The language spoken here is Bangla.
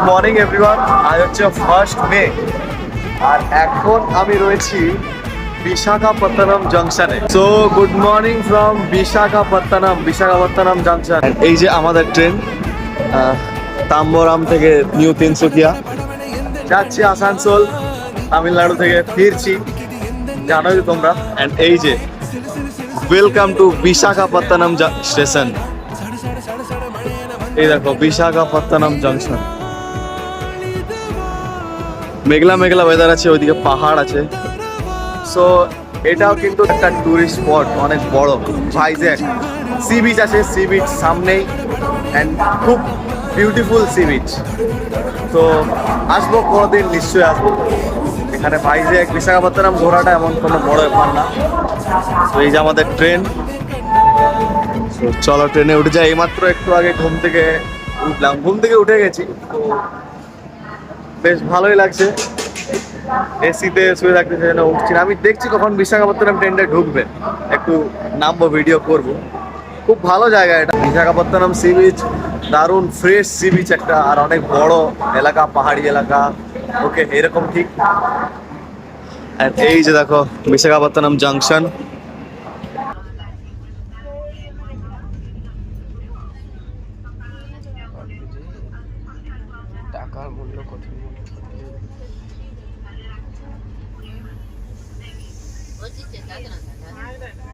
Morning everyone. আজ হচ্ছে 1 মে আর এখন আমি রয়েছি বিশাখাপত্তনম জাংশনে। So good morning from Visakhapatnam junction. এই যে আমাদের ট্রেন তাম্বরাম থেকে নিউ তিনসুকিয়া যাচ্ছি আসানসোল, তামিলনাড়ু থেকে ফিরছি, জানোই তো তোমরা। অ্যান্ড এই যে ওয়েলকাম টু বিশাখাপত্তনম স্টেশন। এই দেখো বিশাখাপত্তনম জাংশন। মেঘলা মেঘলা ওয়েদার আছে, ওইদিকে পাহাড় আছে। সো এটাও কিন্তু একটা টুরিস্ট স্পট, অনেক বড়। ভাইজ্যাক সি বিচ আছে, সি বিচ সামনেই, অ্যান্ড খুব বিউটিফুল সি বিচ। তো আসবো কোনোদিন, নিশ্চয়ই আসবো এখানে। ভাইজ্যাক বিশাখাপত্তনম ঘোরাটা এমন কোনো বড় ব্যাপার না। তো এই যে আমাদের ট্রেন, চলো ট্রেনে উঠে যাই। এইমাত্র একটু আগে ঘুম থেকে উঠলাম, ঘুম থেকে উঠে গেছি, তো বেশ ভালোই লাগছে। এসিতে শুয়ে থাকতে সেজন্য উঠছি না। আমি দেখছি কখন বিশাখাপত্তনম ট্রেনটা ঢুকবে, একটু নামবো, ভিডিও করব। খুব ভালো জায়গা এটা বিশাখাপত্তনম সি বিচ, দারুণ ফ্রেশ সি বিচ একটা, আর অনেক বড় এলাকা, পাহাড়ি এলাকা। ওকে, এরকম ঠিক। আর এই যে দেখো বিশাখাপত্তনম জাংশন। টাকার মূল্য কত?